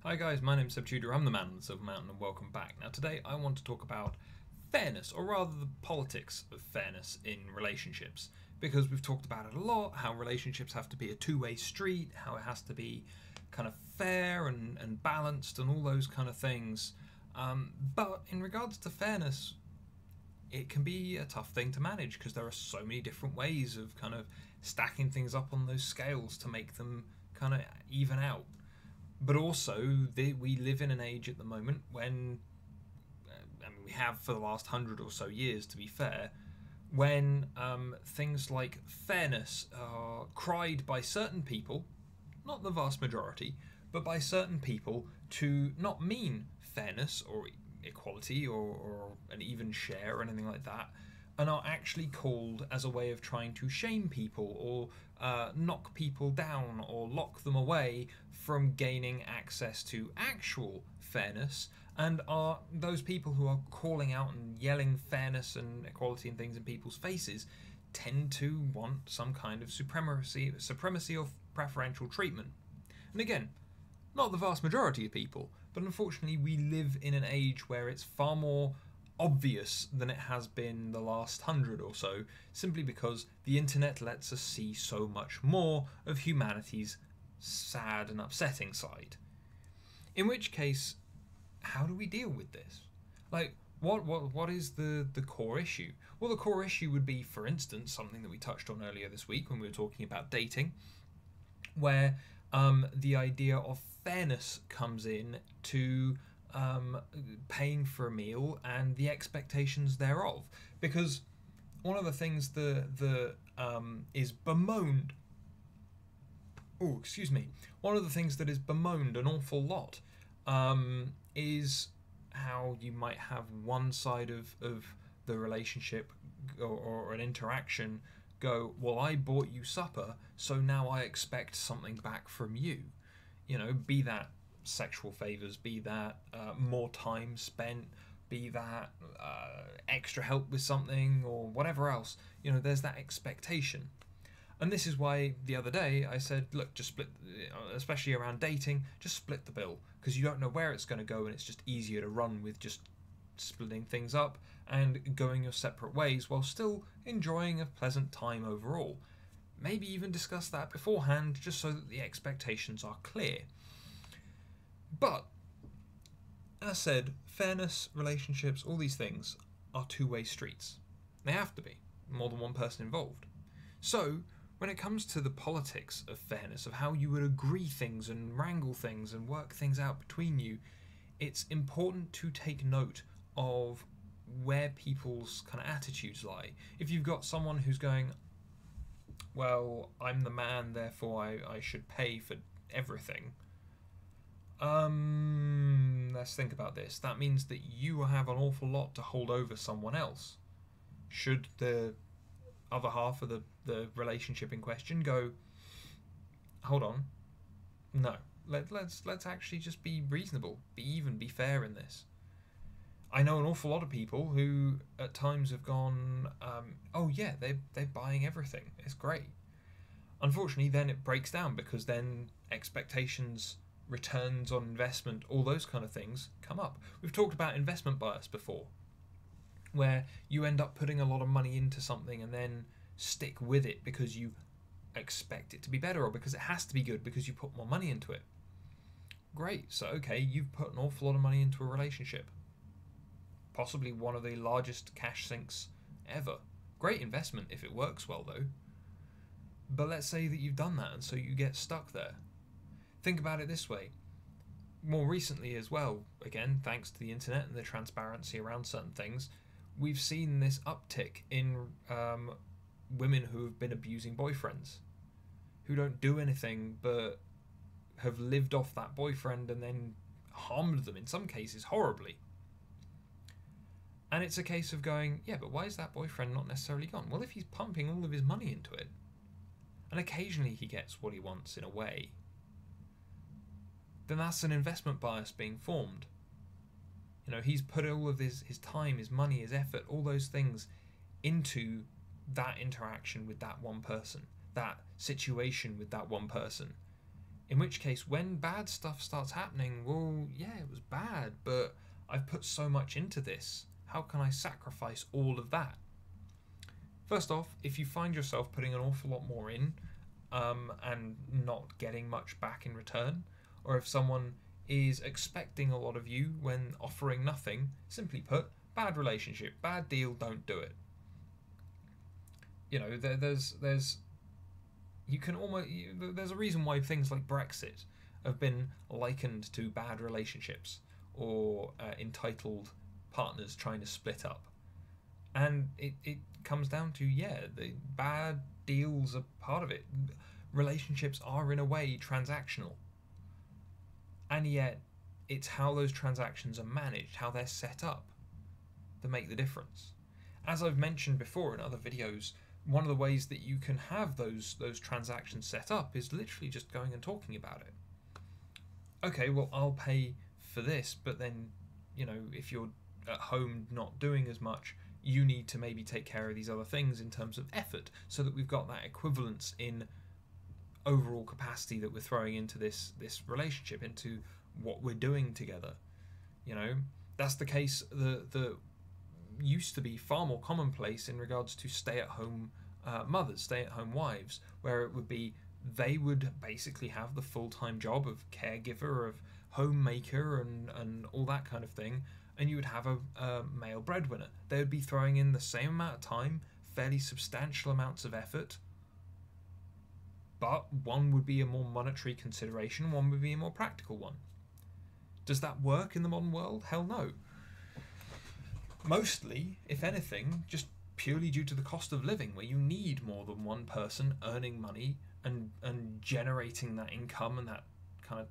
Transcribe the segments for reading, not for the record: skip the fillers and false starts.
Hi guys, my name's Seb Tudor, I'm the man on the Silver Mountain and welcome back. Now today I want to talk about fairness, or rather the politics of fairness in relationships. Because we've talked about it a lot, how relationships have to be a two-way street, how it has to be kind of fair and balanced and all those kind of things. But in regards to fairness, it can be a tough thing to manage because there are so many different ways of kind of stacking things up on those scales to make them kind of even out. But also, we live in an age at the moment when, we have for the last 100 or so years, to be fair, when things like fairness are cried by certain people, not the vast majority, but by certain people to not mean fairness or equality or an even share or anything like that, and are actually called as a way of trying to shame people or knock people down or lock them away from gaining access to actual fairness, and are those people who are calling out and yelling fairness and equality and things in people's faces tend to want some kind of supremacy or preferential treatment. And again, not the vast majority of people, but unfortunately we live in an age where it's far more obvious than it has been the last 100 or so, simply because the internet lets us see so much more of humanity's sad and upsetting side. In which case, how do we deal with this? Like, what is the core issue? Well, the core issue would be, for instance, something that we touched on earlier this week when we were talking about dating, where the idea of fairness comes in to paying for a meal and the expectations thereof. Because one of the things that is bemoaned, one of the things that is bemoaned an awful lot is how you might have one side of the relationship or an interaction go, well, I bought you supper, so now I expect something back from you. You know, be that sexual favours, be that more time spent, be that extra help with something or whatever else. You know, there's that expectation. And this is why the other day I said, look, just split, especially around dating, just split the bill, because you don't know where it's going to go and it's just easier to run with just splitting things up and going your separate ways while still enjoying a pleasant time overall. Maybe even discuss that beforehand just so that the expectations are clear. But, as said, fairness, relationships, all these things are two-way streets. They have to be. More than one person involved. So, when it comes to the politics of fairness, of how you would agree things and wrangle things and work things out between you, it's important to take note of where people's kind of attitudes lie. If you've got someone who's going, well, I'm the man, therefore I should pay for everything. Let's think about this. That means that you have an awful lot to hold over someone else. Should the other half of the relationship in question go, hold on, no, let's actually just be reasonable, be even, be fair in this. I know an awful lot of people who at times have gone, oh yeah, they're buying everything, it's great. Unfortunately, then it breaks down because then expectations, returns on investment, all those kind of things come up. We've talked about investment bias before, where you end up putting a lot of money into something and then stick with it because you expect it to be better or because it has to be good because you put more money into it. Great, so okay, you've put an awful lot of money into a relationship. Possibly one of the largest cash sinks ever. Great investment if it works well though. But let's say that you've done that and so you get stuck there. Think about it this way. More recently as well, again, thanks to the internet and the transparency around certain things, we've seen this uptick in women who have been abusing boyfriends, who don't do anything but have lived off that boyfriend and then harmed them, in some cases horribly. And it's a case of going, yeah, but why is that boyfriend not necessarily gone? Well, if he's pumping all of his money into it, and occasionally he gets what he wants in a way, then that's an investment bias being formed. You know, he's put all of his time, his money, his effort, all those things into that interaction with that one person, that situation with that one person. In which case, when bad stuff starts happening, well, yeah, it was bad, but I've put so much into this. How can I sacrifice all of that? First off, if you find yourself putting an awful lot more in and not getting much back in return, or if someone is expecting a lot of you when offering nothing, simply put, bad relationship, bad deal, don't do it. You know, there's you can almost there's a reason why things like Brexit have been likened to bad relationships or entitled partners trying to split up, and it comes down to, yeah, the bad deals are part of it. Relationships are in a way transactional, and yet it's how those transactions are managed, how they're set up, that make the difference. As I've mentioned before in other videos, one of the ways that you can have those transactions set up is literally just going and talking about it. Okay, well, I'll pay for this, but then, you know, if you're at home not doing as much, you need to maybe take care of these other things in terms of effort, so that we've got that equivalence in overall capacity that we're throwing into this relationship, into what we're doing together. You know, that's the case the used to be far more commonplace in regards to stay-at-home mothers, stay-at-home wives, where it would be they would basically have the full-time job of caregiver, of homemaker, and all that kind of thing, and you would have a male breadwinner. They would be throwing in the same amount of time, fairly substantial amounts of effort, but one would be a more monetary consideration, one would be a more practical one. Does that work in the modern world? Hell no. Mostly, if anything, just purely due to the cost of living, where you need more than one person earning money and generating that income and that kind of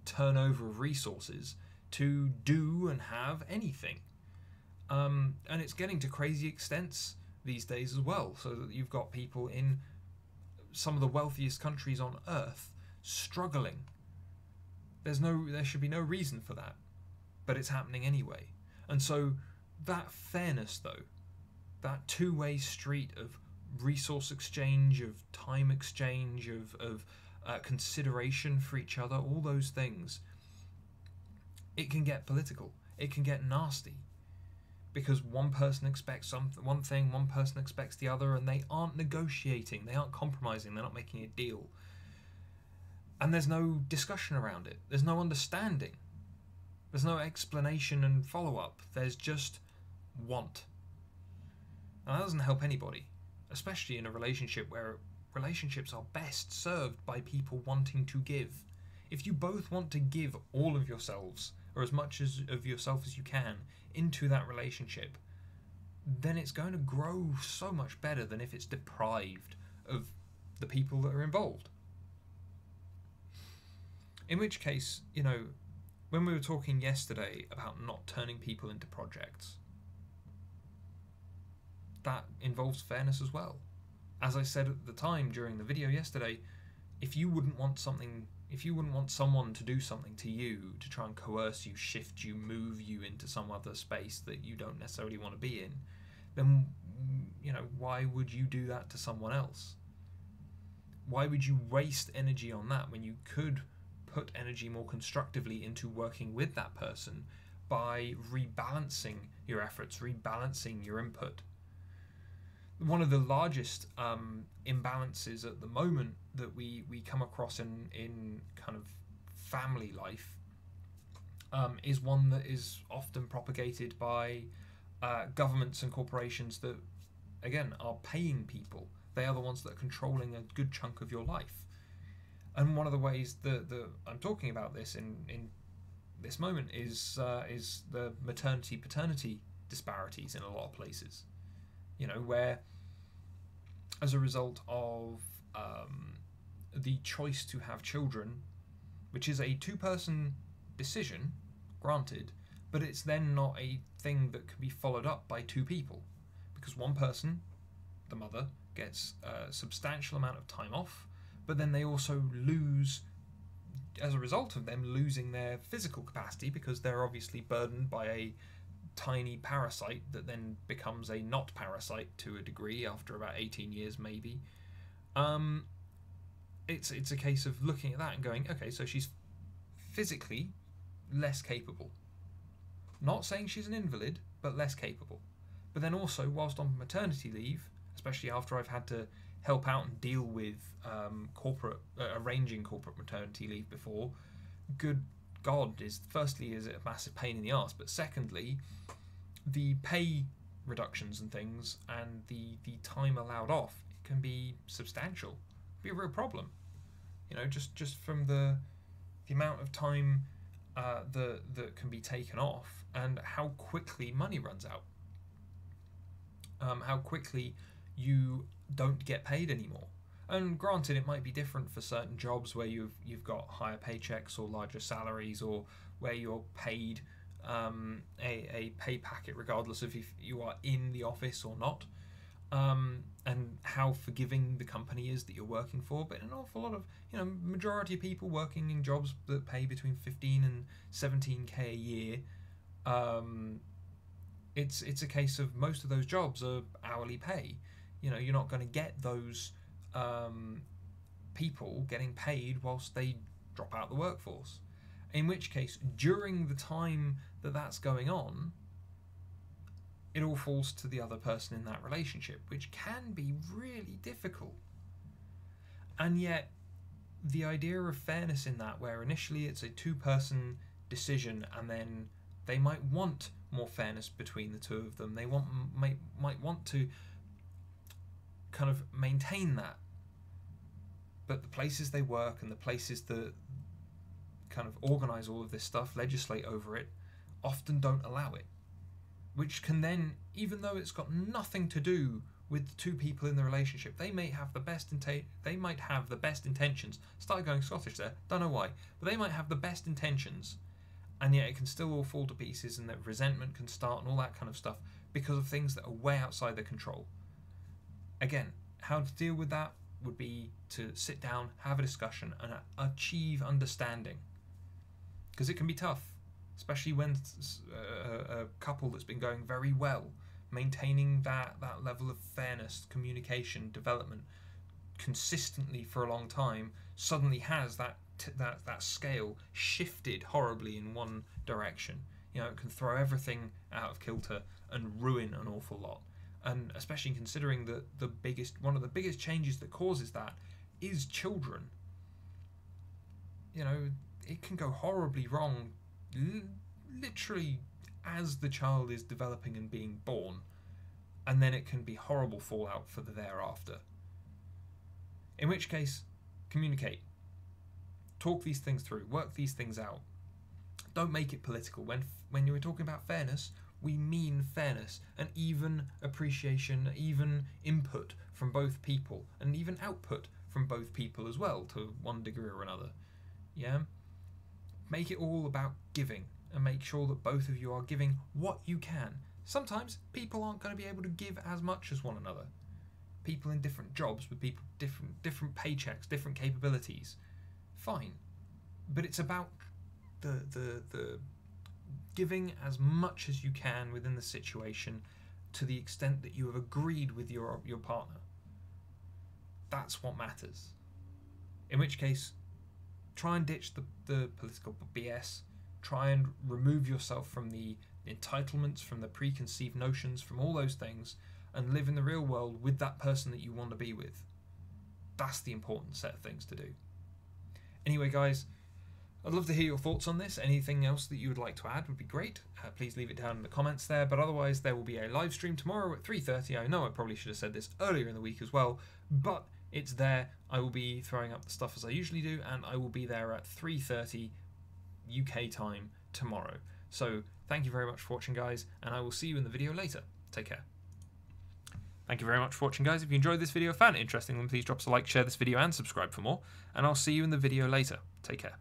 turnover of resources to do and have anything. And it's getting to crazy extents these days as well, so that you've got people in some of the wealthiest countries on earth struggling. There should be no reason for that, but it's happening anyway. And so that fairness, though, that two-way street of resource exchange, of time exchange, of consideration for each other, all those things, it can get political. It can get nasty, because one person expects one thing, one person expects the other, and they aren't negotiating, they aren't compromising, they're not making a deal. And there's no discussion around it. There's no understanding. There's no explanation and follow-up. There's just want. And that doesn't help anybody, especially in a relationship where relationships are best served by people wanting to give. If you both want to give all of yourselves, or as much of yourself as you can, into that relationship, then it's going to grow so much better than if it's deprived of the people that are involved. In which case, you know, when we were talking yesterday about not turning people into projects, that involves fairness as well. As I said at the time during the video yesterday, if you wouldn't want someone to do something to you, to try and coerce you, shift you, move you into some other space that you don't necessarily want to be in, then, you know, why would you do that to someone else? Why would you waste energy on that when you could put energy more constructively into working with that person by rebalancing your efforts, rebalancing your input? One of the largest imbalances at the moment that we come across in kind of family life is one that is often propagated by governments and corporations that, again, are paying people. They are the ones that are controlling a good chunk of your life. And one of the ways that I'm talking about this in this moment is the maternity-paternity disparities in a lot of places. You know, where as a result of the choice to have children, which is a two-person decision, granted, but it's then not a thing that can be followed up by two people, because one person, the mother, gets a substantial amount of time off, but then they also lose, as a result of them losing their physical capacity, because they're obviously burdened by a tiny parasite that then becomes a not parasite to a degree after about 18 years maybe. it's a case of looking at that and going, okay, so she's physically less capable. Not saying she's an invalid, but less capable. But then also, whilst on maternity leave, especially after I've had to help out and deal with arranging corporate maternity leave before, good God, firstly, is it a massive pain in the arse, but secondly, the pay reductions and things and the time allowed off, it can be substantial. It can be a real problem. Just from the amount of time that can be taken off and how quickly money runs out. How quickly you don't get paid anymore. And granted, it might be different for certain jobs where you've got higher paychecks or larger salaries, or where you're paid a pay packet regardless of if you are in the office or not, and how forgiving the company is that you're working for. But an awful lot of, majority of people working in jobs that pay between 15 and 17k a year, it's a case of most of those jobs are hourly pay. You're not going to get those people getting paid whilst they drop out the workforce. In which case, during the time that that's going on, it all falls to the other person in that relationship, which can be really difficult. And yet, the idea of fairness in that, where initially it's a two-person decision, and then they might want more fairness between the two of them. They might want to kind of maintain that. But the places they work and the places that kind of organise all of this stuff, legislate over it, often don't allow it. Which can then, even though it's got nothing to do with the two people in the relationship, they might have the best intentions. Started going Scottish there, don't know why, but they might have the best intentions, and yet it can still all fall to pieces, and that resentment can start and all that kind of stuff because of things that are way outside their control. Again, how to deal with that would be to sit down, have a discussion, and achieve understanding, because it can be tough, especially when a couple that's been going very well, maintaining that level of fairness, communication, development consistently for a long time, suddenly has that scale shifted horribly in one direction. It can throw everything out of kilter and ruin an awful lot. And especially considering that one of the biggest changes that causes that is children. It can go horribly wrong literally as the child is developing and being born, and then it can be horrible fallout for the thereafter. In which case, communicate. Talk these things through. Work these things out. Don't make it political. When you were talking about fairness, we mean fairness, and even appreciation, even input from both people, and even output from both people as well, to one degree or another. Yeah? Make it all about giving, and make sure that both of you are giving what you can. Sometimes people aren't going to be able to give as much as one another. People in different jobs with people different paychecks, different capabilities. Fine. But it's about the giving as much as you can within the situation, to the extent that you have agreed with your partner. That's what matters. In which case, try and ditch the political BS. Try and remove yourself from the entitlements, from the preconceived notions, from all those things, and live in the real world with that person that you want to be with. That's the important set of things to do. Anyway, guys, I'd love to hear your thoughts on this. Anything else that you would like to add would be great. Please leave it down in the comments there. But otherwise, there will be a live stream tomorrow at 3:30. I know I probably should have said this earlier in the week as well, but it's there. I will be throwing up the stuff as I usually do, and I will be there at 3:30 UK time tomorrow. So thank you very much for watching, guys, and I will see you in the video later. Take care. Thank you very much for watching, guys. If you enjoyed this video, found it interesting, then please drop us a like, share this video, and subscribe for more. And I'll see you in the video later. Take care.